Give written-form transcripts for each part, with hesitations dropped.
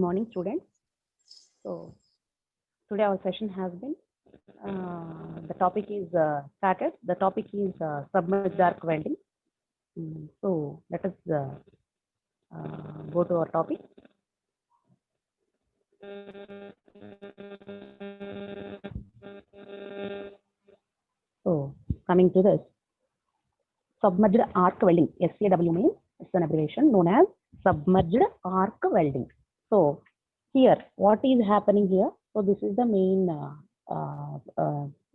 morning, students. So today our session has been the topic is started. The topic is submerged arc welding. So let us go to our topic. So coming to this, submerged arc welding. SAW means it's an abbreviation known as submerged arc welding. So here, what is happening here? So this is the main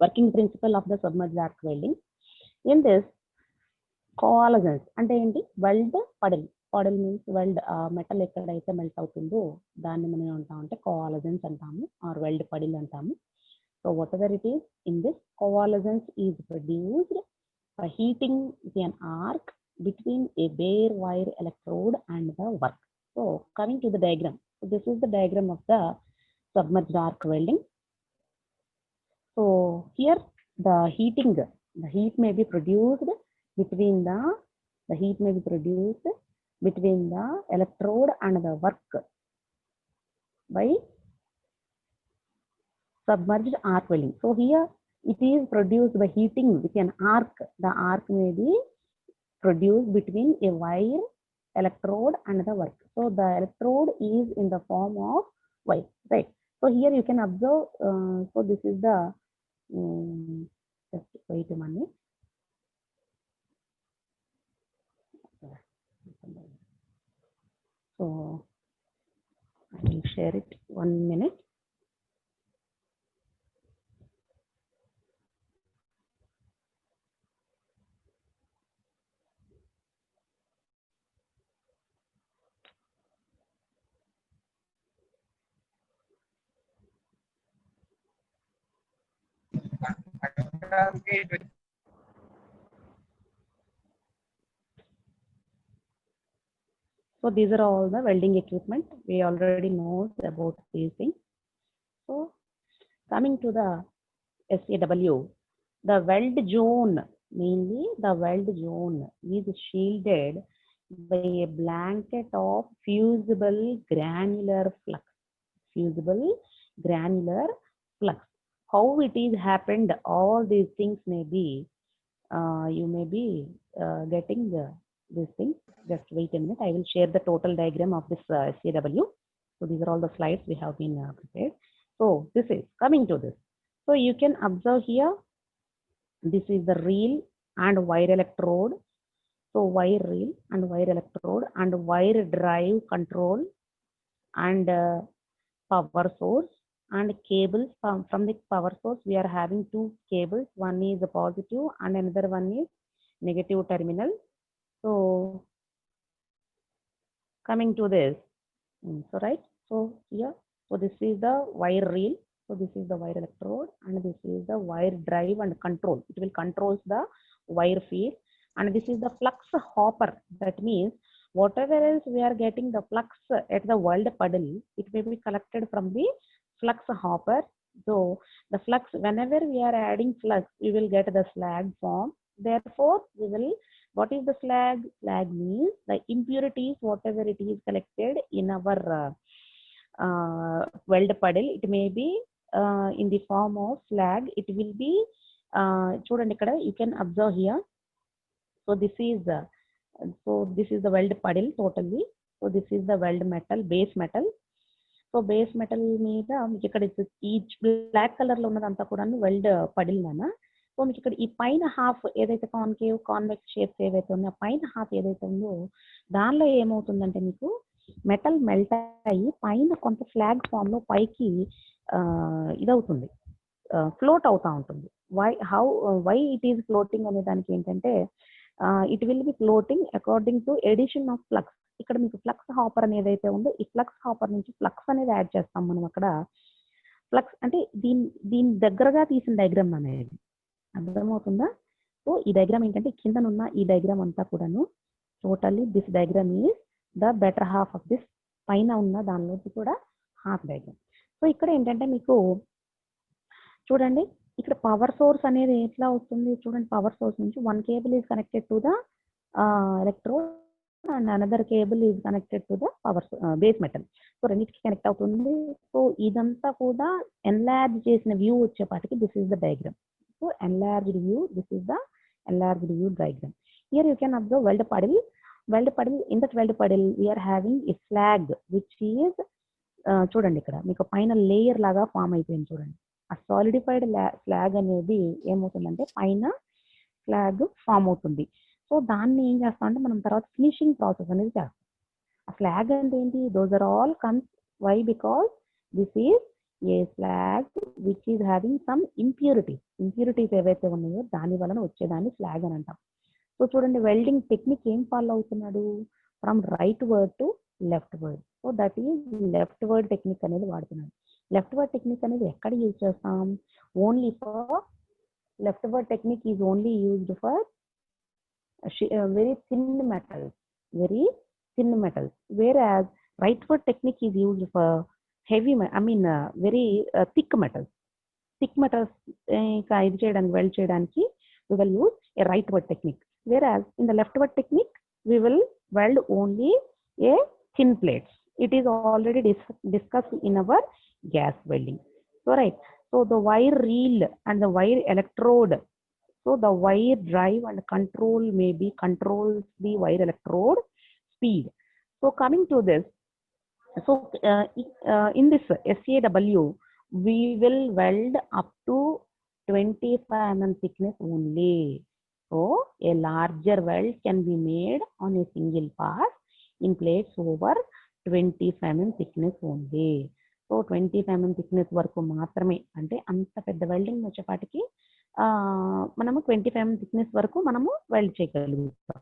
working principle of the submerged arc welding. In this, coalescence అంటే ఏంటి wealth paddle paddle means wealth metal ఎక్కడైతే melt అవుతుందో దాన్ని మనం ఏమంటామంటే కోఆలజెన్స్ అంటాము are weld puddle అంటాము. So whatever it is in this coalescence is produced by heating an arc between a bare wire electrode and the work. So coming to the diagram, so this is the diagram of the submerged arc welding. So here the heat may be produced between the heat may be produced between the electrode and the work by submerged arc welding. So here it is produced by heating with an arc. The arc may be produced between a wire, electrode and the work. So the electrode is in the form of wire, right? So here you can observe, so this is the, just wait a minute. So I will share it 1 minute. So these are all the welding equipment. We already know about these things. So coming to the SAW, the weld zone, mainly the weld zone is shielded by a blanket of fusible granular flux. Fusible granular flux. How it is happened, all these things may be, you may be getting these things. Just wait a minute. I will share the total diagram of this SAW. So these are all the slides we have been prepared. So this is coming to this. So you can observe here, this is the reel and wire electrode. So wire reel and wire electrode and wire drive control and power source and cables. From the power source we are having two cables. One is a positive and another one is negative terminal. So coming to this, so right, so here, so this is the wire reel, so this is the wire electrode and this is the wire drive and control. It will controls the wire feed, and this is the flux hopper. That means whatever else we are getting the flux at the weld puddle, it may be collected from the flux hopper. So the flux, whenever we are adding flux, we will get the slag form. Therefore we will, what is the slag? Slag means the impurities, whatever it is collected in our weld puddle. It may be in the form of slag. It will be, you can observe here. So this is the weld puddle totally. So this is the weld metal, base metal. So base metal మీద మీకు ఇక్కడ ఈ black colour లో ఉన్నదంతా కూడా wealth పడిల్ నానా. So మీకు ఇక్కడ ఈ పైన హాఫ్ ఏదైతే కాన్కేవ్ కాన్వెక్స్ షేప్స్ ఏవైతే ఉన్నాయో పైన హాఫ్ ఏదైతే ఉందో దానిలో ఏమవుతుందంటే మీకు మెటల్ మెల్ట్ అయ్యి పైన కొంత ఫ్లాగ్ ఫామ్ లో పైకి ఇదవుతుంది, ఫ్లోట్ అవుతా ఉంటుంది. వై ఇట్ ఈస్ ఫ్లోటింగ్ అనే దానికి ఏంటంటే it will be floating according to edition of flux. ఇక్కడ మీకు ఫ్లక్స్ హాపర్ అనేది అయితే ఉందో ఈ ఫ్లక్స్ హాపర్ నుంచి ఫ్లక్స్ అనేది యాడ్ చేస్తాం మనం. అక్కడ ఫ్లక్స్ అంటే దీని దగ్గరగా తీసిన డయాగ్రామ్ అనేది అర్థమవుతుందా? సో ఈ డయాగ్రామ్ ఏంటంటే కిందనున్న ఈ డయాగ్రామ్ అంతా కూడాను totally this diagram is the better half of this. పైన ఉన్న దానిలోకి కూడా హాఫ్ డయాగ్రామ్. సో ఇక్కడ ఏంటంటే మీకు చూడండి, ఇక్కడ పవర్ సోర్స్ అనేది ఎట్లా వస్తుంది చూడండి. పవర్ సోర్స్ నుంచి 1 cable is connected to the electrode and another cable is connected to the power base metal. So రెండింటికి కనెక్ట్ అవుతుంది. సో ఇదంతా కూడా ఎన్లార్జ్ చేసిన వ్యూ వచ్చేపాటికి this is the diagram. So enlarged view, this is the enlarged view diagram. Here you can observe weld puddle. Weld puddle, in that weld puddle we are having a slag which is చూడండి ఇక్కడ మీకు పైన layer లాగా form అయిపోయింది చూడండి. ఆ సాలిడిఫైడ్ slag అనేది ఏమవుతుందంటే పైన స్లాగ్ ఫామ్ అవుతుంది. సో దాన్ని ఏం చేస్తామంటే మనం తర్వాత ఫినిషింగ్ ప్రాసెస్ అనేది చేస్తాం. ఆ స్లాగ్ అంటే ఏంటి? Those are all comes why because this is a slag which is having some impurities ఏవైతే ఉన్నాయో దాని వలన వచ్చేదాన్ని స్లాగ్ అని అంటాం. సో చూడండి వెల్డింగ్ టెక్నిక్ ఏం ఫాలో అవుతున్నాడు? From right word to left word. So that is left word technique అనేది వాడుతున్నాడు. లెఫ్ట్ వర్డ్ టెక్నిక్ అనేది ఎక్కడ యూజ్ చేస్తాం? Only for left word technique is only used for very thin metals, whereas rightward technique is used for heavy, very thick metals. Thick metals ఇది చేయడానికి wealth చేయడానికి we will use a rightward technique, whereas in the leftward technique we will weld only a thin plates. It is already discussed in our gas welding. So right, so the wire reel and the wire electrode. So the wire drive and control maybe controls the wire electrode speed. So coming to this, so in this SAW, we will weld up to 25 mm thickness only. So a larger weld can be made on a single pass in plates over 25 mm thickness only. So 25 mm thickness వరకు మాత్రమే, అంటే అంత పెద్ద welding వచ్చేపాటికి మనము 25 mm thickness వరకు మనము weld చేయగలుగుతాం.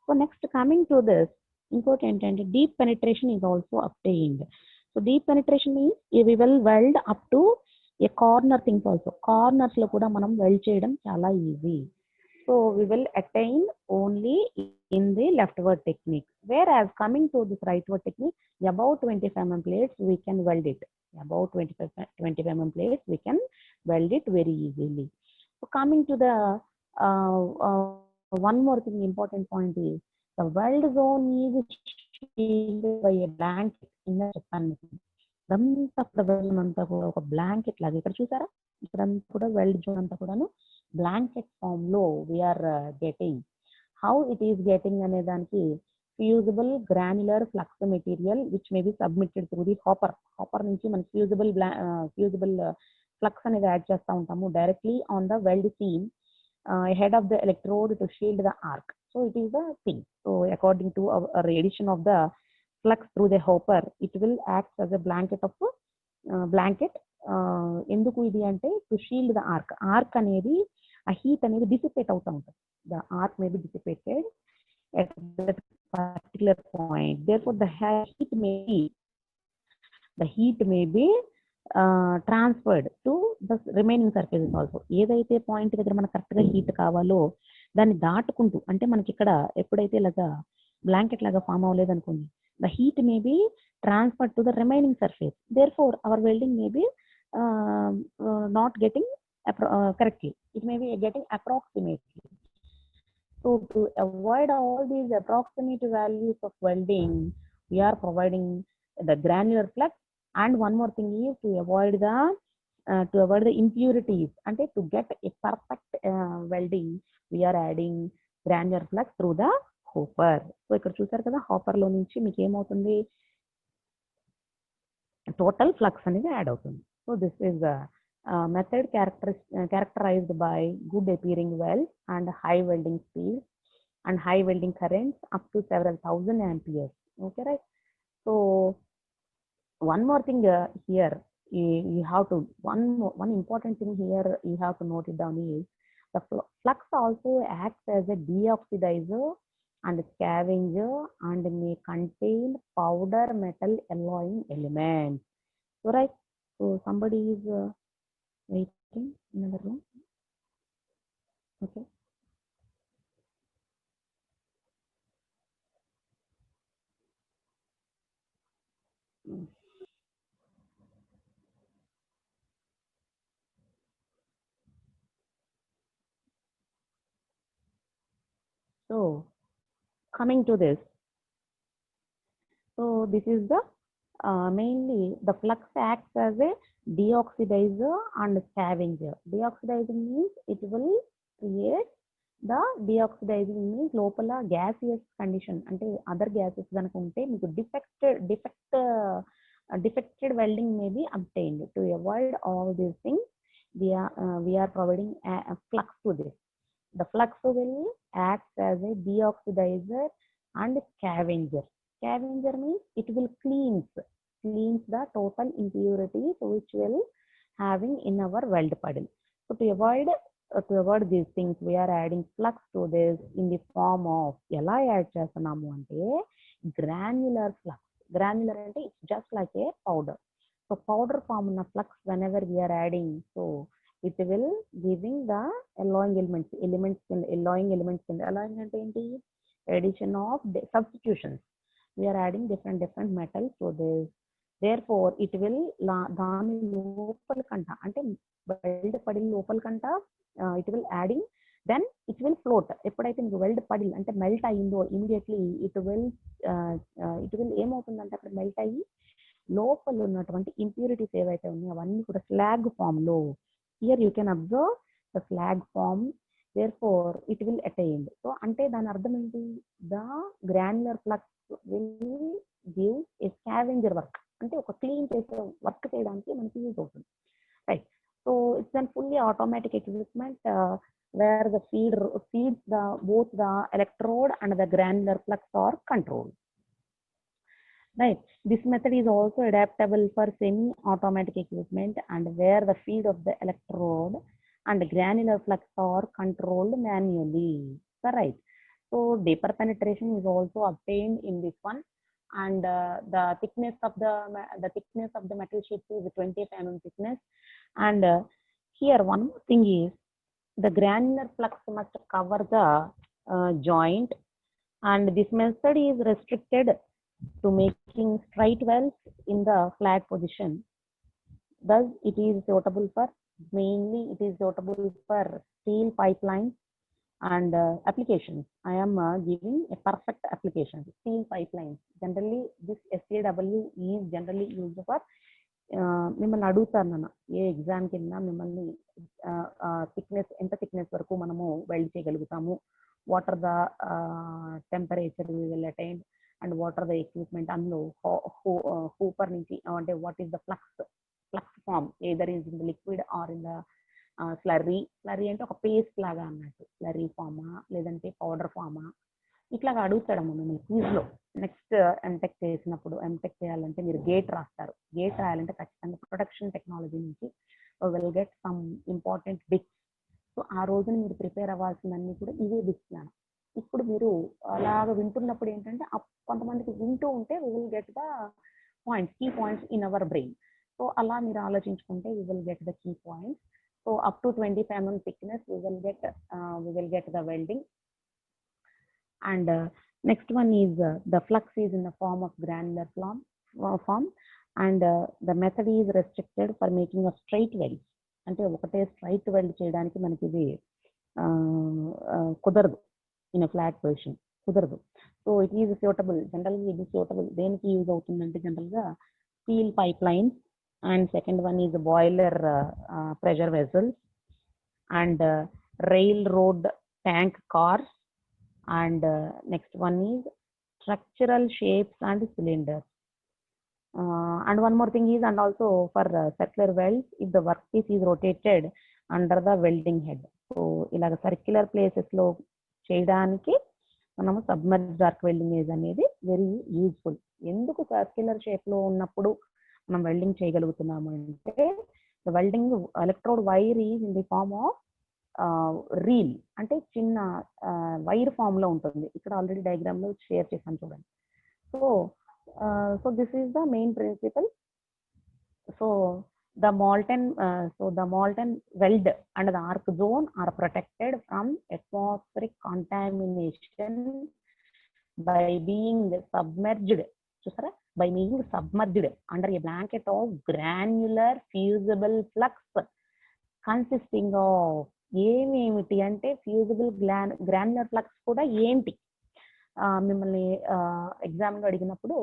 So next coming to this, ఇంకోటి ఏంటంటే deep penetration is also obtained. So deep penetration means we will weld up to a corner things also. Corners లో కూడా మనం వెల్డ్ చేయడం చాలా easy. So we will attain only in the leftward technique, whereas coming to this rightward technique about 25 mm plates we can weld it. About 25 mm plates we can weld it very easily. So coming to the one more thing, important point is the weld zone is shielded by a blanket. In ఇదంతా అంతా కూడా ఒక blanket లాగా ఇక్కడ చూసారా, ఇక్కడంతా కూడా wealth zone అంతా కూడాను బ్లాంకెట్ ఫామ్ లో we are getting. How it is getting అనే దానికి fusible granular flux material which may be submitted through the hopper నుంచి మనకి ఫ్యూజిబుల్ ఫ్లక్స్ అనేది యాడ్ చేస్తూ ఉంటాము directly on the weld seam head of the electrode to shield the arc. So it is the thing. So according to radiation of the flux through the hopper it will act as a blanket. ఎందుకు ఇది అంటే to shield the arc అనేది ఆ heat అనేది dissipate అవుతూ ఉంటుంది. The arc may B dissipated at that particular point. Therefore the heat may be transferred to the remaining surfaces also. ఏదైతే point దగ్గర మనకు కరెక్ట్గా హీట్ కావాలో దాన్ని దాటుకుంటూ, అంటే మనకి ఇక్కడ ఎప్పుడైతే ఇలాగా బ్లాంకెట్ లాగా ఫామ్ అవ్వలేదు అనుకోండి, the heat may be transferred to the remaining surface. Therefore our welding may be not getting correctly. It may be getting approximately. So to avoid all these approximate values of welding, we are providing the granular flux. And one more thing is to avoid the impurities. And to get a perfect welding, we are adding granular flux through the hopper. So ఇక్కడ చూసారు కదా, hopper లో నుంచి మీకు ఏమవుతుంది, total flux అనేది add అవుతుంది. So this is the method characterized by good appearing weld and high welding speed and high welding currents up to several thousand amperes. Okay, right? So one more thing here, you have to one important thing here you have to note it down is the flux also acts as a deoxidizer and scavenger and may contain powder metal alloying elements. So right, so somebody is waiting in the room. Okay. So coming to this, So this is the mainly the flux acts as a deoxidizer and scavenger. Deoxidizing means it will create the deoxidizing means లోపల gaseous condition అంటే other gases కనుక ఉంటే మీకు defected welding may be obtained. To avoid all these things, we are providing a flux to this. The flux will act as a deoxidizer and scavenger. Scavenger means it will cleanse the total impurities which will having in our weld puddle. So to avoid these things, we are adding flux to this in the form of ఎలా add చేస్తున్నాము అంటే granular flux. Granular అంటే it's just like a powder. So powder form ఉన్న flux whenever we are adding, so it will giving the alloying elements alloying అంటే ఏంటి addition of substitutions. We are adding different metals to this. Therefore it will దాని లోపల కంట అంటే wealth పడిన లోపల కంట it will adding, then it will float. ఎప్పుడైతే మీకు వెల్డ్ పడిల్ అంటే మెల్ట్ అయ్యిందో immediately it will ఏమవుతుందంటే అక్కడ మెల్ట్ అయ్యి లోపల ఉన్నటువంటి ఇంప్యూరిటీస్ ఏవైతే ఉన్నాయో అవన్నీ కూడా స్లాగ్ ఫామ్ లో, here you can observe the slag form, therefore it will attain. So అంటే దాని అర్థం ఏంటి, the granular flux will give a scavenger work, అంటే ఒక క్లీన్ చేసే వర్క్ చేయడానికి మనకి యూజ్ అవుతుంది, right. So it's an fully automatic equipment where the feeds both the electrode and the granular flux are controlled. Right. This method is also adaptable for semi-automatic equipment and where the feed of the electrode and granular flux are controlled manually. Right. So deeper penetration is also obtained in this one, and the thickness of the metal sheet is 20 mm thickness. And here one more thing is the granular flux must cover the joint, and this method is restricted to making straight welds in the flat position. Thus it is suitable for steel pipelines and applications. I am giving a perfect application. Steel pipelines, generally this SAW is generally used for మిమ్మల్ని అడుగుతారు నాన్న ఏ exam కింద మిమ్మల్ని thickness ఎంత thickness వరకు మనము weld చేయగలుగుతాము, what are the temperature we will attain and what are the equipment, అందులో హూపర్ నుంచి అంటే what is the flux form either is in the liquid or in the slurry అంటే ఒక పేస్ట్ లాగా అన్నట్టు, స్లర్రీ ఫామా లేదంటే పౌడర్ ఫామా, ఇట్లాగా అడుగుతాడమ్మా మిమ్మల్ని క్విజ్లో. నెక్స్ట్ ఎంటెక్ చేయాలంటే మీరు గేట్ రాస్తారు, గేట్ రాయాలంటే ఖచ్చితంగా ప్రొడక్షన్ టెక్నాలజీ నుంచి will get some important bits. So ఆ రోజున మీరు ప్రిపేర్ అవ్వాల్సిందన్నీ కూడా ఇవే బిట్స్ లాగా. ఇప్పుడు మీరు అలాగ వింటున్నప్పుడు ఏంటంటే కొంతమందికి వింటూ ఉంటే we will get the key points in our brain. So అలా మీరు ఆలోచించుకుంటే we will get the key points. So up to 20 mm thickness we will get the welding. And next one is the flux is in the form of granular form, and the method is restricted for making a straight weld. అంటే ఒకటే straight wealth చేయడానికి మనకి ఇది కుదరదు, in flat position కుదరదు. So it is suitable, జనరల్గా ఇది suitable దేనికి యూజ్ అవుతుందంటే జనరల్గా steel pipe lines, and second one is boiler pressure vessels, and rail road tank cars, and next one is structural shapes and cylinders, and one more thing is, and also for circular welds if the workpiece is rotated under the welding head. So ilaga circular places lo cheyadaniki manamu submerged arc welding అనేది very useful. ఎందుకు circular shape లో ఉన్నప్పుడు మనం welding చేయగలుగుతున్నాము అంటే welding electrode wire is in the form of reel, అంటే చిన్న wire form లో ఉంటుంది. ఇక్కడ ఆల్రెడీ డయాగ్రామ్ లో షేర్ చేశాను చూడండి. So this is the main principle. So the molten weld and the arc zone are protected from atmospheric contamination by being submerged under a blanket of granular fusible flux consisting of ఏమేమిటి అంటే fusible granular flux కూడా ఏంటి, మిమ్మల్ని ఎగ్జామ్లో అడిగినప్పుడు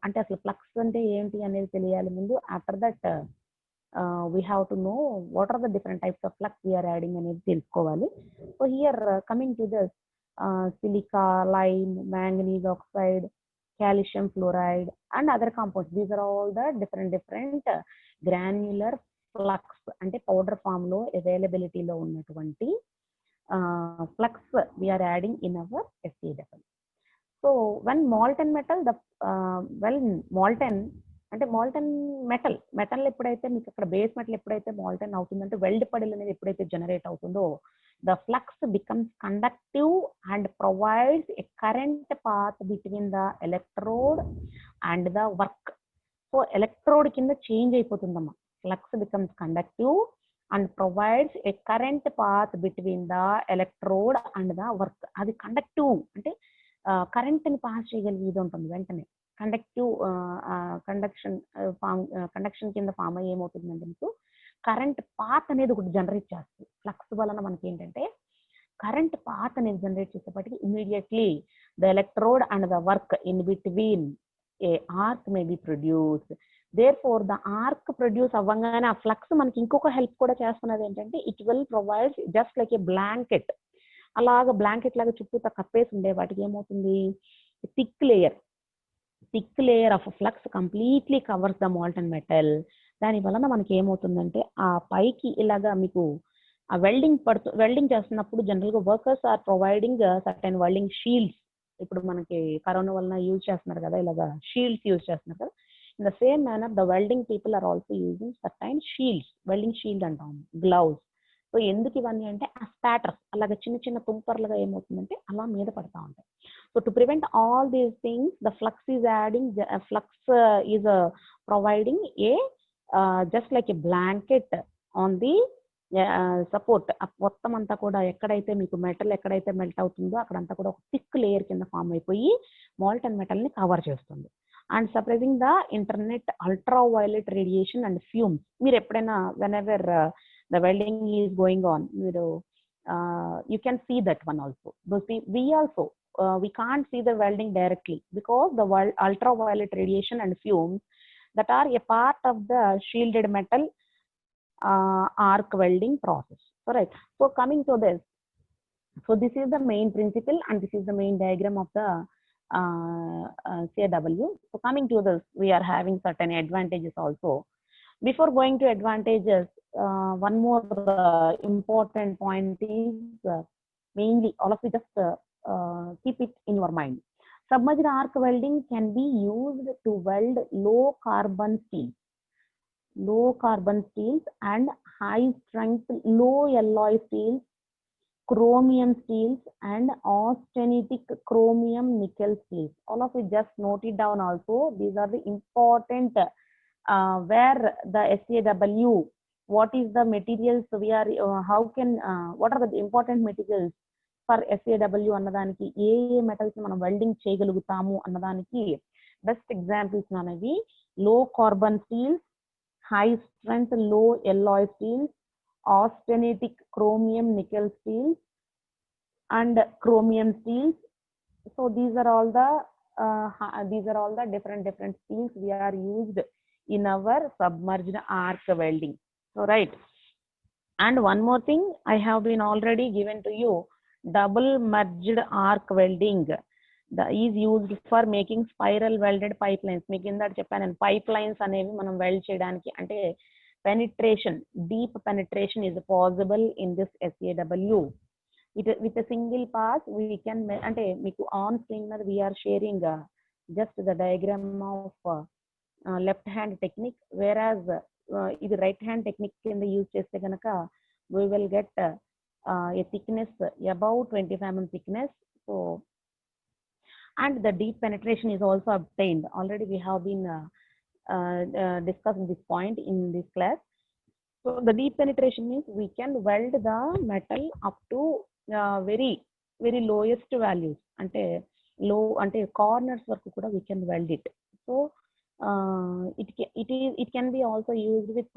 అంటే అసలు flux అంటే ఏంటి అనేది తెలియాలి ముందు. After that we have to know what are the different types of flux we are adding అనేది తెలుసుకోవాలి. So here coming to this silica, lime, manganese oxide, calcium fluoride and other compounds. These are all the different granular flux అంటే powder form లో availability లో ఉన్నటువంటి flux we are adding in our SEW. So when molten metal molten అంటే molten metal ఎప్పుడైతే మీకు అక్కడ base metal ఎప్పుడైతే molten అవుతుందంటే వెల్డ్ పడిల్ అనేది ఎప్పుడైతే జనరేట్ అవుతుందో the flux becomes conductive and provides a current path between the electrode and the work. So electrode కింద చేంజ్ అయిపోతుందమ్మా. Flux becomes conductive and provides a current path between the electrode and the work. అది conductive అంటే current ని pass చేయగలిగేది ఉంటుంది వెంటనే. Conductive conduction కింద form అయ్యి ఏమవుతుందంటే మీకు కరెంట్ పాత్ అనేది ఒకటి జనరేట్ చేస్తుంది. ఫ్లక్స్ వలన మనకి ఏంటంటే కరెంట్ పాత్ అనేది జనరేట్ చేసేప్పటికి immediately the electrode and the work in between a arc may be produce. Therefore the arc produce అవ్వగానే ఆ ఫ్లక్స్ మనకి ఇంకొక హెల్ప్ కూడా చేస్తున్నది ఏంటంటే it will provide just like a blanket. అలాగ బ్లాంకెట్ లాగా చుట్టూ కప్పేసి ఉండే వాటికి ఏమవుతుంది thick layer of flux completely covers the molten metal. దాని వలన మనకి ఏమవుతుందంటే ఆ పైకి ఇలాగా మీకు ఆ వెల్డింగ్ చేస్తున్నప్పుడు జనరల్ గా workers are providing certain welding shields. ఇప్పుడు మనకి కరోనా వలన యూజ్ చేస్తున్నారు కదా, ఇలాగా షీల్డ్స్ యూజ్ చేస్తున్నారు కదా. In the same manner the welding people are also using certain shields, welding shield అంటాం, గ్లౌస్. సో ఎందుకు ఇవన్నీ అంటే ఆ స్పాటర్స్ అలాగే చిన్న తుంపర్లుగా ఏమవుతుందంటే అలా మీద పడతా ఉంటాయి. So to prevent all these things the flux is providing a just like a blanket on the support. మొత్తం అంతా కూడా ఎక్కడైతే మీకు మెటల్ ఎక్కడైతే మెల్ట్ అవుతుందో అక్కడంతా కూడా ఒక థిక్ లేయర్ కింద ఫామ్ అయిపోయి మాల్టన్ మెటల్ ని కవర్ చేస్తుంది. And suppressing the internet ultra violet radiation and fumes. మీరు ఎప్పుడైనా whenever the welding is going on, you can see that one also. But we can't see the welding directly because the ultraviolet radiation and fumes that are a part of the shielded metal arc welding process. All right. So coming to this, so this is the main principle and this is the main diagram of the CAW. So coming to this, we are having certain advantages also. Before going to advantages, one more important point is mainly all of you just keep it in your mind. Submerged arc welding can be used to weld low carbon steels and high strength low alloy steels, chromium steels and austenitic chromium nickel steels. All of you just note it down also. These are the important where the SAW, what is the materials we are what are the important materials for SAW అన్నదానికి ఏ metals మనం welding చేయగలుగుతాము అన్నదానికి best examples అనేవి low carbon steels, high strength low alloy steels, austenitic chromium nickel steels and chromium steels. So these are all the different steels we are used in our submerged arc welding. So right, and one more thing I have been already given to you, double merged arc welding is used for making spiral welded pipelines. మీకు ఇందాక చెప్పాను pipelines అనేవి మనం wealth చేయడానికి అంటే deep penetration is possible in this SAW. With a single pass we can అంటే మీకు on screen we are sharing just the diagram of left hand technique, whereas ఇది రైట్ హ్యాండ్ టెక్నిక్ కింద use చేస్తే కనుక we will get a thickness above 25 mm thickness. So and the deep penetration is also obtained. Already we have been discussing this point in this class. So the deep penetration means we can weld the metal up to very lowest values, ante low ante corners వరకు కూడా we can weld it. So it can be also used with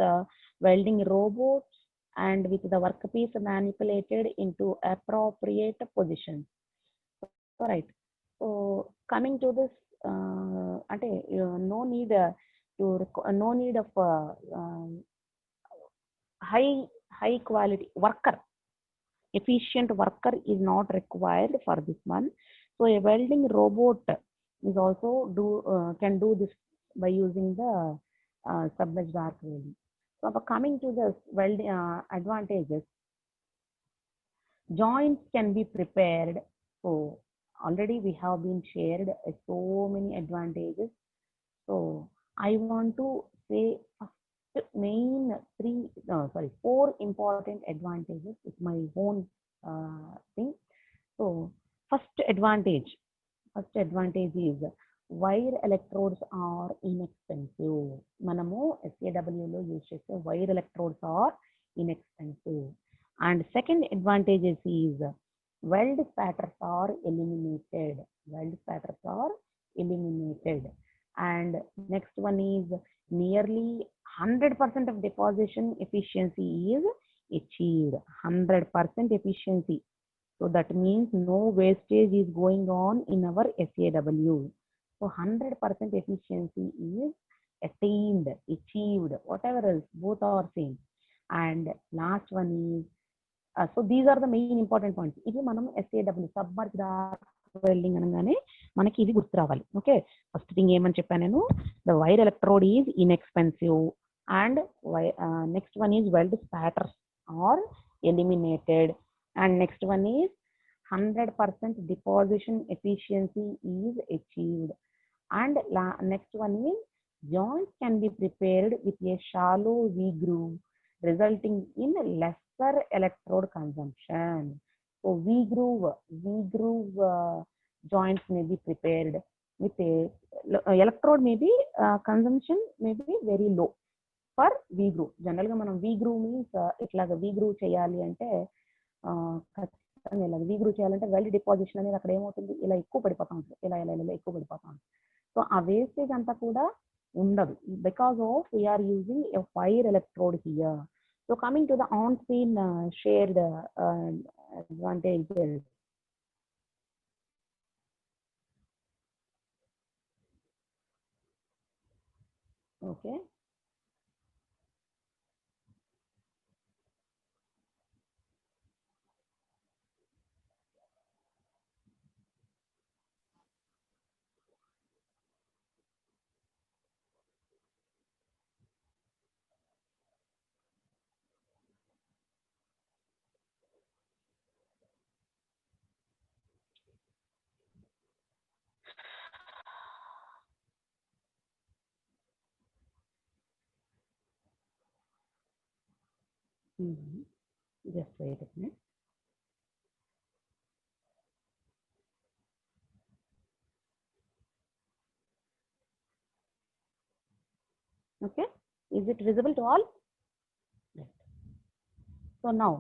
welding robots and with the workpiece manipulated into appropriate positions. All right. So coming to this అంటే no need no need of high quality worker. Efficient worker is not required for this one. So a welding robot is also can do this by using the submerged arc welding. So coming to the welding advantages, joints can be prepared. So already we have been shared so many advantages. So I want to say main four important advantages with my own thing. So first advantage is wire electrodes are inexpensive. మనము SAW లో use చేసే wire electrodes are inexpensive. And second advantage is weld spatters are eliminated. And next one is nearly 100% of deposition efficiency is achieved. 100% efficiency. So that means no wastage is going on in our SAW. So 100% efficiency is attained, achieved, whatever else, both are same. And last one is, so these are the main important points. ఇది మనం SAW submerged arc welding అనగానే మనకి ఇవి గుర్తు రావాలి. Okay, first thing ఏమని చెప్పాను నేను, the wire electrode is inexpensive and next one is weld spatters are eliminated and next one is 100% deposition efficiency is achieved, and next one is joints can be prepared with a shallow V groove resulting in lesser electrode consumption. So V groove joints may be prepared with a electrode may be consumption may be very low for V groove. General ga manam V groove means itlaga V groove cheyali ante ఖచ్చితంగా ఇలా we గ్రూ చేయాలంటే wealth deposition అనేది అక్కడ ఏమవుతుంది, ఇలా ఎక్కువ పడిపోతా ఉంటుంది, ఇలా ఎక్కువ పడిపోతా ఉంటుంది. సో ఆ వేస్టేజ్ అంతా కూడా ఉండదు because of we are using a wire electrode here. So coming to the on screen shared advantages. Okay, just wait a minute. Okay, is it visible to all? Right. So now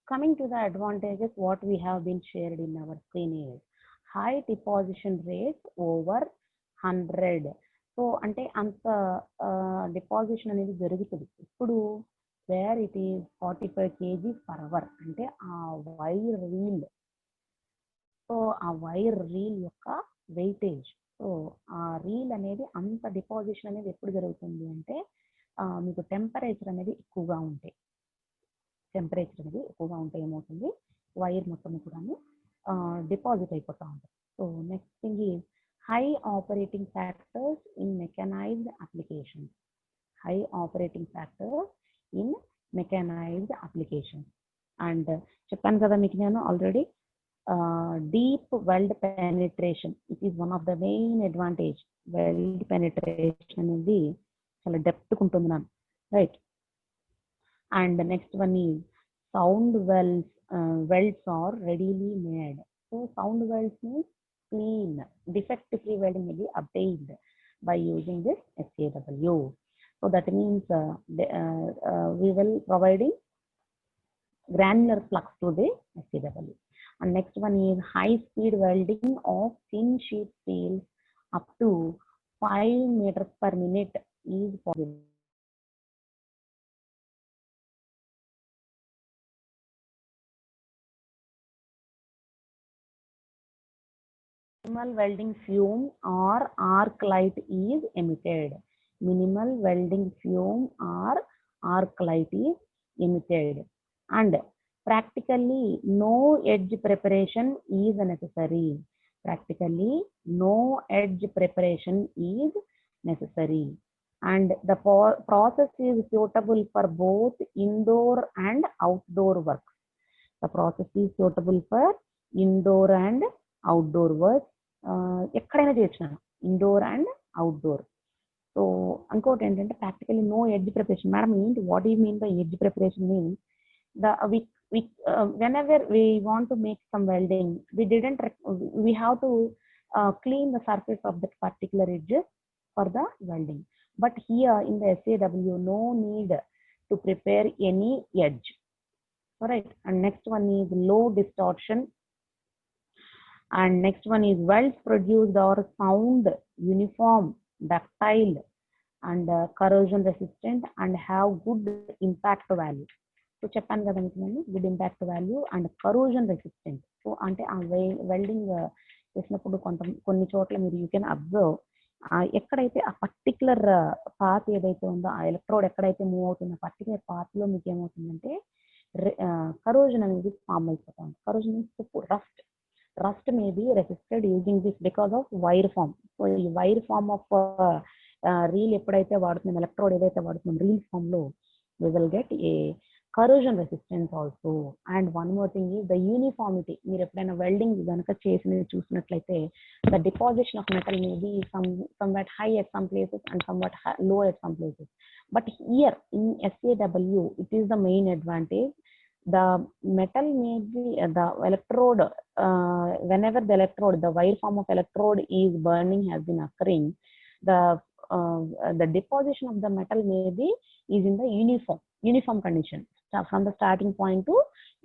coming to the advantages, what we have been shared in our screen is high deposition rate over 100. So అంటే అంత deposition అనేది జరుగుతుంది. ఇప్పుడు wear it is 45 kg/h అంటే ఆ wire reel, so ఆ wire reel యొక్క weightage, so ఆ రీల్ అనేది అంత డిపాజిషన్ అనేది ఎప్పుడు జరుగుతుంది అంటే మీకు టెంపరేచర్ అనేది ఎక్కువగా ఉంటాయి. ఏమవుతుంది, వైర్ మొత్తం కూడా డిపాజిట్ అయిపోతూ ఉంటుంది. So next thing is high operating factors in mechanized applications. And చెప్పాను కదా మీకు నేను already, deep weld penetration it is one of the main advantage. Weld penetration అనేది చాలా డెప్త్ ఉంటుంది నాకు, right. And the next one is sound welds are readily made. So sound welds means clean, defect-free welding may be obtained by using this SAW. So that means we will providing granular flux to the SAW. And next one is high-speed welding of thin sheet steel up to 5 meters per minute is possible. minimal welding fume or arc light is emitted. Minimal welding fume or arc light is emitted. And practically no edge preparation is necessary. Practically no edge preparation is necessary. And the process is suitable for both indoor and outdoor work. The process is suitable for indoor and outdoor work. ఎక్కడైనా చేయొచ్చు indoor and outdoor. So ఇంకోటి ఏంటంటే practically no edge preparation. Madam ఏంటి, what you mean by edge preparation? Means whenever we want to make some welding, we have to clean the surface of that particular edge for the welding. But here in the SAW, no need to prepare any edge. All right. And next one is low distortion. And next one is welds produced are sound, uniform, ductile, and corrosion resistant and have good impact value. So చెప్పాను కదా మీకు నేను, good impact value and corrosion resistant. So అంటే ఆ welding చేసినప్పుడు కొన్ని చోట్ల మీరు యూ కెన్ అబ్జర్వ్ ఎక్కడైతే ఆ పర్టికులర్ పాత్ ఏదైతే ఉందో, ఆ ఎలక్ట్రోడ్ ఎక్కడైతే మూవ్ అవుతుందో ఆ పర్టికులర్ పాత్లో మీకు ఏమవుతుందంటే కరోజన్ అనేది ఫామ్ అయిపోతుంది. Corrosion means rust may be resisted using this because of wire form. So ఈ వైర్ ఫామ్ ఆఫ్ రీల్ ఎప్పుడైతే వాడుతున్నాం, ఎలక్ట్రోడ్ ఏదైతే వాడుతున్నాం రీల్ ఫామ్ లో, we will get a corrosion resistance also. And one more thing is the uniformity. మీరు ఎప్పుడైనా welding కనుక చేసినది చూసినట్లయితే the deposition of metal may be somewhat high at some places and somewhat low at some places. But here in SAW, it is the main advantage. The metal may be the electrode, whenever the electrode, the wire form of electrode is burning has been occurring, the deposition of the metal may be is in the uniform condition from the starting point to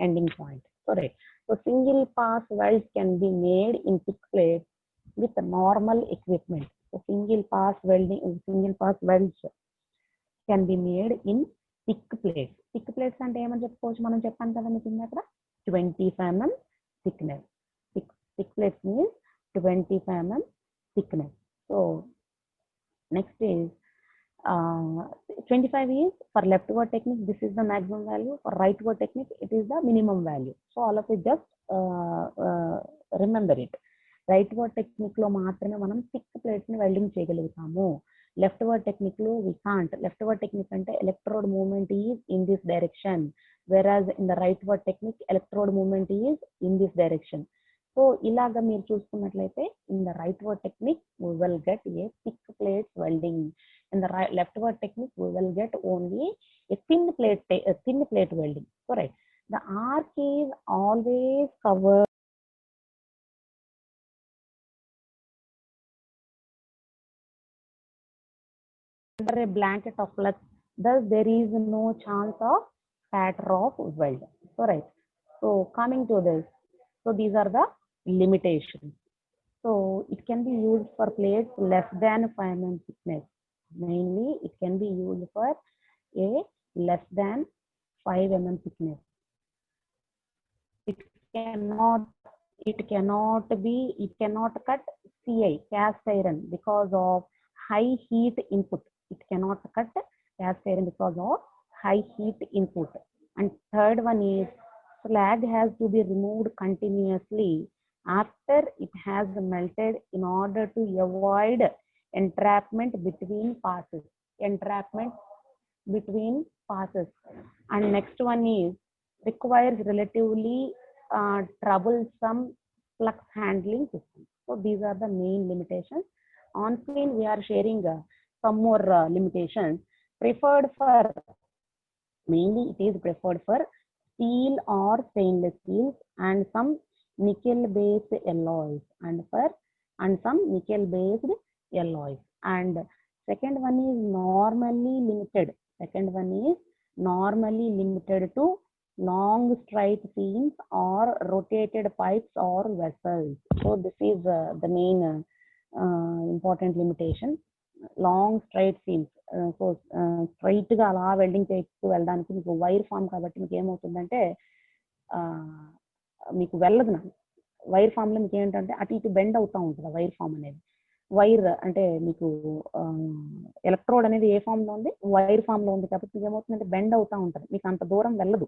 ending point. Correct. So single pass welds can be made in thick plates with normal equipment. So single pass welds can be made in thick plates. Thick plates అంటే ఏమని చెప్పుకోవచ్చు, మనం చెప్పాను కదా మీకు అక్కడ 25 mm thickness. Thick plates means 25 mm thickness. So next is 25 is for leftward technique, this is the maximum value. For rightward technique, it is the minimum value. So all of it just remember it. Rightward technique లో మాత్రమే మనం thick plates ని welding చేయగలుగుతాము. left word technique lo we can't. Left word technique ante electrode movement is in this direction, whereas in the right word technique electrode movement is in this direction. So ilaga meer chusukunnatlaite in the right word technique we will get a thick plate welding. In the left word technique we will get only a thin plate welding. Correct. The arc is always covered under a blanket of flux, thus there is no chance of spatter of weld. So right. So coming to this, so these are the limitations. So it can be used for plates less than 5 mm thickness. Mainly it can be used for a less than 5 mm thickness. It cannot cut CI, cast iron, because of high heat input. It cannot cut cast iron because of high heat input. And third one is slag has to be removed continuously after it has melted in order to avoid entrapment between passes. And next one is requires relatively troublesome flux handling system. So these are the main limitations. On screen we are sharing some more limitations. Mainly it is preferred for steel or stainless steels and some nickel based alloys and some nickel based alloys. And second one is normally limited to long straight seams or rotated pipes or vessels. So this is the main important limitation. Long straight seams. So straight గా అలా welding చేస్తూ వెళ్ళడానికి మీకు wire form కాబట్టి మీకు ఏమవుతుందంటే మీకు వెళ్ళదు వైర్ ఫామ్లో మీకు ఏంటంటే అటు ఇటు బెండ్ అవుతూ ఉంటుంది వైర్ ఫామ్ అనేది. వైర్ అంటే మీకు ఎలక్ట్రోడ్ అనేది ఏ ఫామ్లో ఉంది, వైర్ ఫామ్లో ఉంది కాబట్టి ఏమవుతుందంటే బెండ్ అవుతూ ఉంటుంది, మీకు అంత దూరం వెళ్ళదు.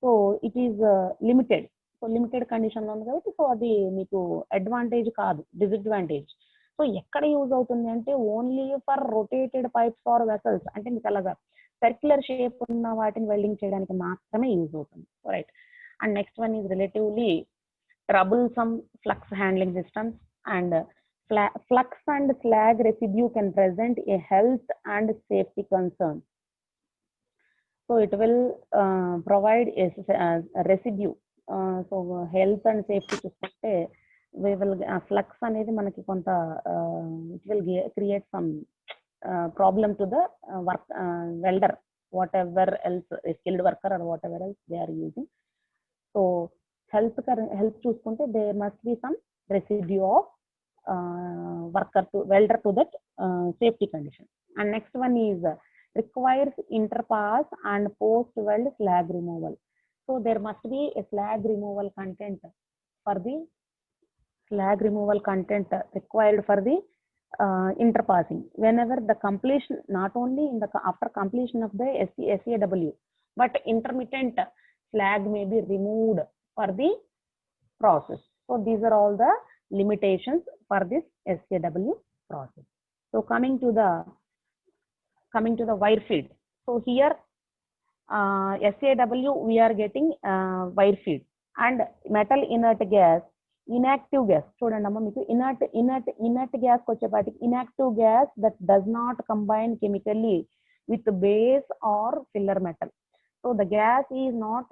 So it is limited. So limited కండిషన్లో ఉంది కాబట్టి సో అది మీకు అడ్వాంటేజ్ కాదు, డిసడ్వాంటేజ్. సో ఎక్కడ యూజ్ అవుతుంది అంటే only for rotated pipes or vessels, అంటే మీకు అలాగా సర్క్యులర్ షేప్ ఉన్న వాటిని వెల్డింగ్ చేయడానికి మాత్రమే యూజ్ అవుతుంది. Right. And next one is relatively troublesome flux handling systems, and flux and slag residue can present a health and safety concern. So it will provide a residue. So health and safety చూసుకుంటే we will flux అనేది మనకి కొంత it will create some problem to the work welder, whatever else, a skilled worker or whatever else they are using. So health చూసుకుంటే there must be some residue of worker to welder to that safety condition. And next one is requires interpass and post weld slag removal. So there must be a slag removal content for the required for the interpassing whenever the completion, not only in the after completion of the SAW, but intermittent slag may be removed for the process. So these are all the limitations for this SAW process. So coming to the wire feed. So here SAW we are getting wire feed, and metal inert gas, inactive gas. చూడండి అమ్మ, మీకు inert gas వచ్చేపాటికి inactive gas that does not combine chemically with base or filler metal. So the gas is not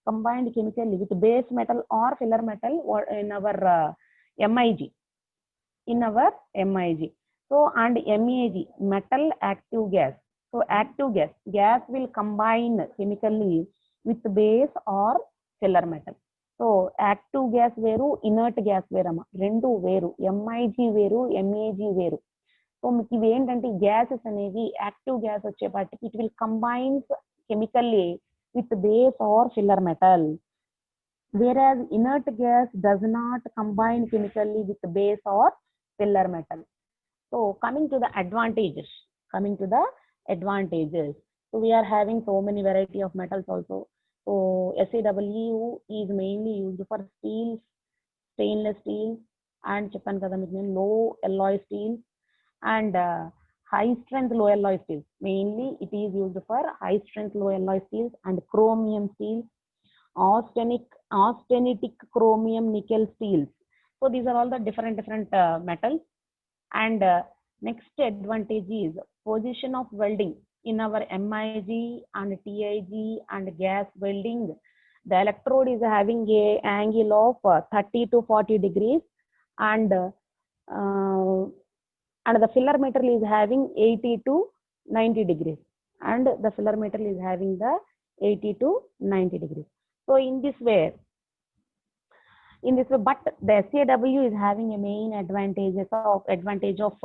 combined chemically with base metal or filler metal in our MIG. So and MEG, metal active gas. So active gas will combine chemically with base or filler metal. So active gas వేరు, inert gas వేరమ్మా, రెండు వేరు. MIG వేరు, MEG వేరు. So మీకు ఇవి ఏంటంటే gases అనేవి active gas వచ్చేపాటికి it will combines chemically with base or filler metal, whereas inert gas does not combine chemically with base or filler metal. So coming to the advantages. So we are having so many variety of metals also. So SAW is mainly used for steel, stainless steel, and చెప్పాను కదా మీకు నేను low alloy steel and high strength low alloy steels. Mainly it is used for high strength low alloy steels and chromium steels, austenitic chromium nickel steels. So these are all the different metals. And next advantage is position of welding. In our MIG and TIG and gas welding, the electrode is having a angle of 30 to 40 degrees, and the filler metal is having 80 to 90 degrees, and the filler metal is having the 80 to 90 degrees. So in this way, but the SAW is having a main advantage of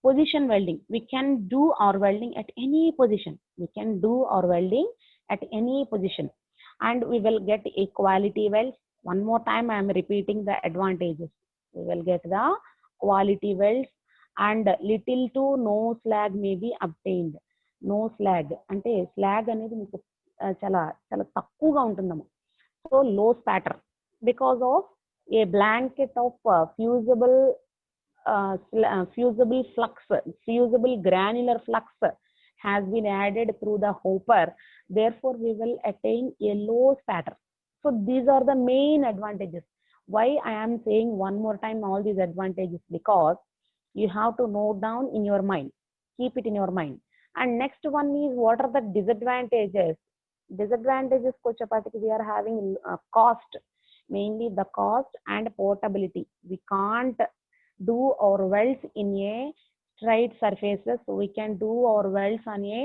position welding. We can do our welding at any position. And we will get a quality weld. One more time I am repeating the advantages. We will get the quality welds, and little to no slag may be obtained. No slag అంటే slag అనేది మీకు చాలా చాలా తక్కువగా ఉంటుందమ్మా. So లో spotter because of a blanket of fusible granular flux has been added through the hopper. Therefore we will attain a low spatter. So these are the main advantages. Why I am saying one more time all these advantages? Because you have to note down in your mind, keep it in your mind. And next one is, what are the disadvantages? We are having cost, mainly the cost and portability. We can't do our welds in a straight surfaces, so we can do our welds on a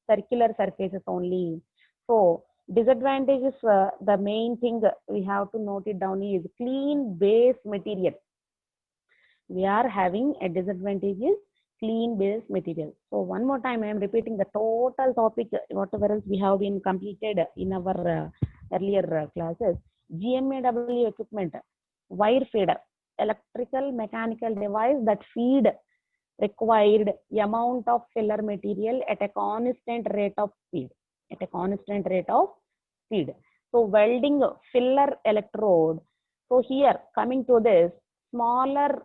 circular surfaces only. So disadvantages, the main thing we have to note it down is clean base material. We are having a disadvantage is clean base material. So one more time I am repeating the total topic, whatever else we have been completed in our earlier classes. GMAW equipment, wire feeder, electrical mechanical device that feed required amount of filler material at a constant rate of speed. At a constant rate of speed. So welding filler electrode. So here coming to this, smaller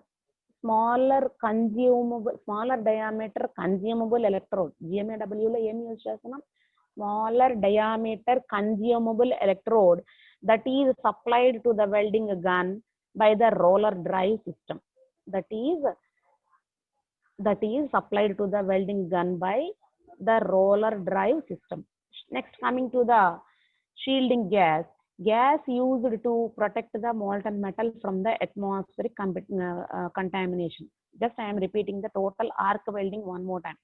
consumable, smaller diameter consumable electrode. GMAW lo em use chestunam? Smaller diameter consumable electrode that is supplied to the welding gun by the roller drive system. That is supplied to the welding gun by the roller drive system. Next, coming to the shielding gas. Gas used to protect the molten metal from the atmospheric contamination. Just I am repeating the total arc welding one more time.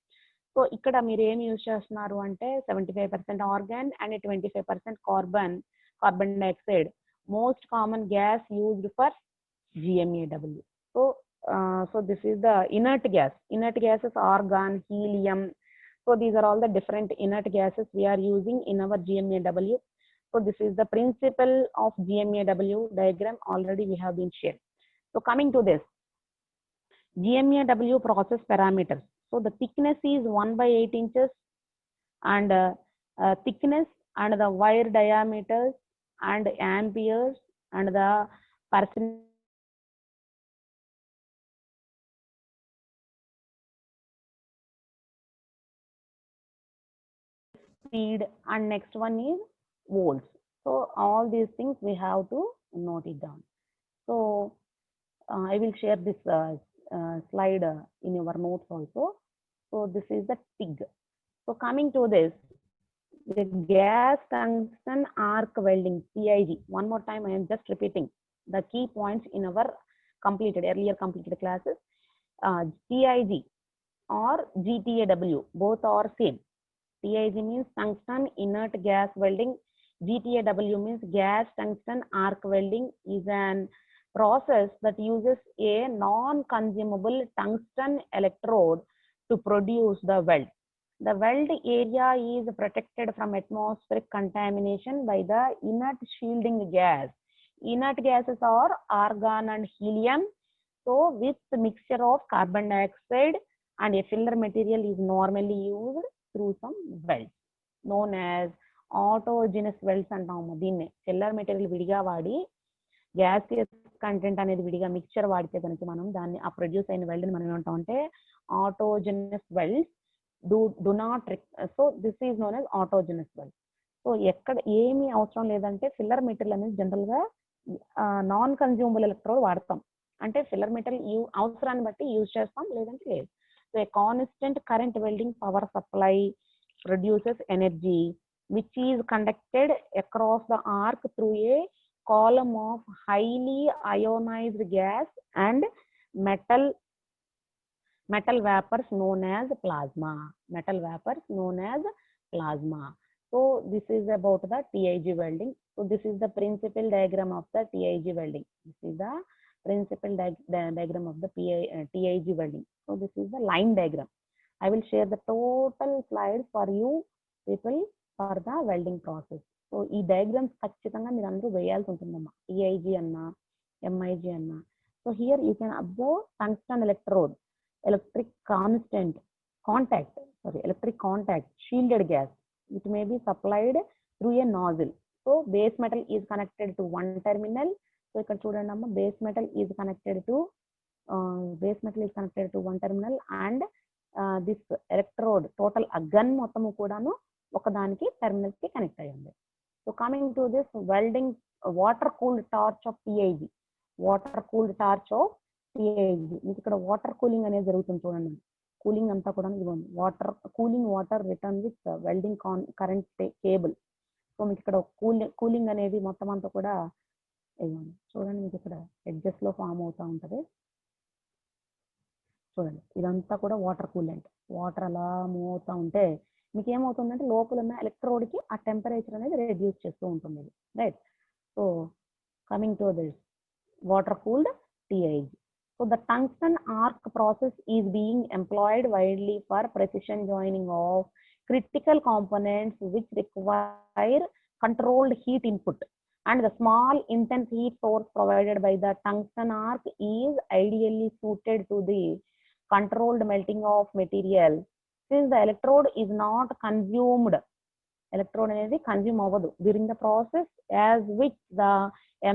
So ikkada meer em use chestunaru ante 75% argon and 25% carbon dioxide. Most common gas used for GMAW. So this is the inert gas. Inert gases, argon, helium. So these are all the different inert gases we are using in our GMAW. So this is the principle of GMAW diagram already we have been shared. So coming to this, GMAW process parameters. So the thickness is 1/8 inches and thickness and the wire diameters and amperes and the percent speed, and next one is volts. So all these things we have to note it down. So I will share this slide in your notes also. So this is the TIG. So coming to this, the gas tungsten arc welding, TIG. One more time, I am just repeating the key points in our earlier completed classes. TIG or GTAW, both are same. TIG means tungsten inert gas welding. GTAW means gas tungsten arc welding is an process that uses a non-consumable tungsten electrode to produce the weld. The weld area is protected from atmospheric contamination by the inert shielding gas. Inert gases are argon and helium. So with the mixture of carbon dioxide and a filler material is normally used through some welds known as autogenous welds అంటాము. దీన్నే filler material విడిగా వాడి gaseous content అనేది విడిగా mixture వాడితే కనుక మనం దాన్ని ఆ ప్రొడ్యూస్ అయిన వెల్డ్ ని మనం ఏమంటాం అంటే ఆటోజెనస్ వెల్డ్స్ do not, so this is known as autogenous weld. So ఎక్కడ ఏమీ అవసరం లేదంటే ఫిల్లర్ మెటీరియల్ అనేది జనరల్ గా నాన్ కన్జ్యూమబుల్ ఎలక్ట్రోడ్ వాడతాం. అంటే ఫిల్లర్ మెటీరియల్ అవసరాన్ని బట్టి యూజ్ చేస్తాం, లేదంటే లేదు. So a constant current welding power supply produces energy which is conducted across the arc through a column of highly ionized gas and metal vapors known as plasma. Metal vapors known as plasma. So this is about the TIG welding. So this is the principal diagram of the TIG welding. This is the principal diagram of the TIG welding. So this is the line diagram. I will share the total slides for you people for the welding process. So ఈ diagrams ఖచ్చితంగా మీరు అందరూ వేయాల్సి ఉంటుందమ్మా. TIG అన్నా MIG అన్నా. So here you can observe tungsten electrode, electric contact, shielded gas. It may be supplied through a nozzle. So base metal is connected to one terminal. So ఇక్కడ చూడండి అమ్మ, base metal is connected to one terminal and this electrode total gun మొత్తము కూడాను ఒకదానికి terminals కి connect అయ్యి ఉంది. So coming to this welding water cooled torch of TIG. Water cooled torch of TIG. మీకు ఇక్కడ వాటర్ కూలింగ్ అనేది జరుగుతుంది చూడండి. కూలింగ్ అంతా కూడా cooling water return with welding current cable. So మీకు ఇక్కడ కూలింగ్ అనేది మొత్తం అంతా కూడా చూడండి, మీకు ఇక్కడ ఎడ్జెస్ లో ఫామ్ అవుతూ ఉంటది. చూడండి, ఇదంతా కూడా వాటర్ కూలెంట్. వాటర్ అలా మూవ్ అవుతూ ఉంటే మీకు ఏమవుతుందంటే లోపల ఉన్న ఎలక్ట్రోడ్ కి ఆ టెంపరేచర్ అనేది రెడ్యూస్ చేస్తూ ఉంటుంది, right? So coming to this water cooled TIG. So the tungsten arc process is being employed widely for precision joining of critical components which require controlled heat input. and the small intense heat source provided by the tungsten arc is ideally suited to the controlled melting of material. Since the electrode is not consumed, electrode అనేది consume అవ్వదు during the process, as with the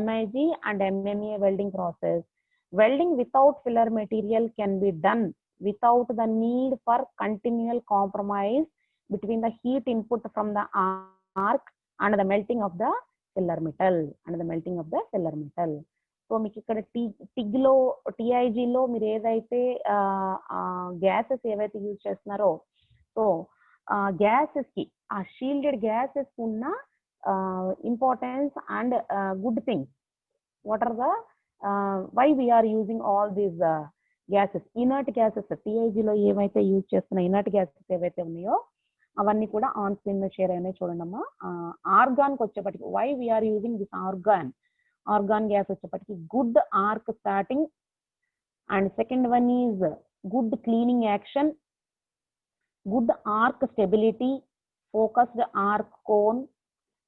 MIG and MMA welding process. Welding without filler material can be done without the need for continual compromise between the heat input from the arc and the melting of the filler metal and the melting of the filler metal. So మీకు ఇక్కడ టిగ్లో టిఐజిలో మీరు ఏదైతే gases ఏవైతే use చేస్తున్నారో, so gases కి ఆ shielded gases ఉన్న importance and good things, what are the why we are using all these gases, inert gases టిఐజిలో ఏవైతే యూజ్ చేస్తున్న ఇనర్ట్ గ్యాసెస్ ఏవైతే ఉన్నాయో అవన్నీ కూడా ఆన్ స్క్రీన్ మీద షేర్ అయినాయి చూడండి. ఆర్గాన్కి వచ్చేప్పటికి why we are using this argon gas వచ్చేప్పటికి good arc starting, and second one is good cleaning action, good arc stability, focused arc cone,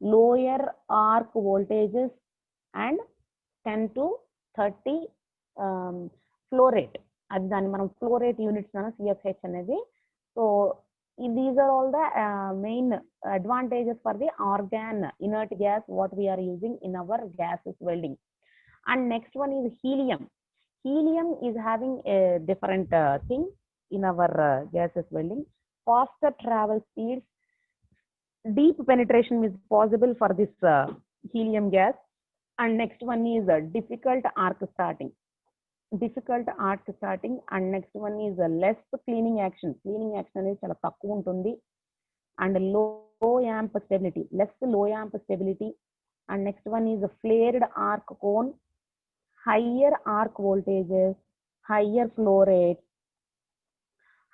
lower arc voltages, and 10 to 30 flow rate. అది దాన్ని మనం flow rate units అన్న CFH అనేది. So these are all the main advantages for the argon inert gas what we are using in our gases welding. And next one is helium. Helium is having a different thing in our gases welding. Faster travel speeds, deep penetration is possible for this helium gas. And next one is difficult arc starting, and next one is less cleaning action అనేది చాలా తక్కువ ఉంటుంది, and low amp stability, less low amp stability, and next one is flared arc cone, higher arc voltages, higher flow rate,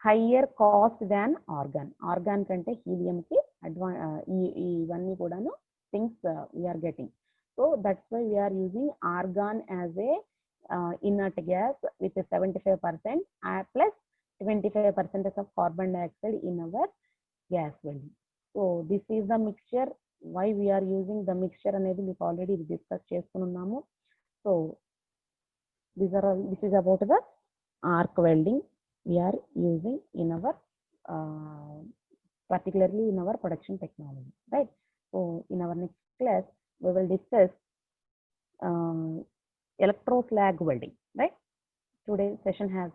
higher cost than argon కంటే helium కి ఇవన్నీ కూడాను things we are getting. So that's why we are using argon as a inert gas with a 75% plus 25% of carbon dioxide in our gas welding. So this is the mixture. Why we are using the mixture అనేది మీకు already discuss చేసుకున్నాము. So this is about the arc welding we are using in our particularly in our production technology, right? So in our next class we will discuss electroslag welding, right? Today's session has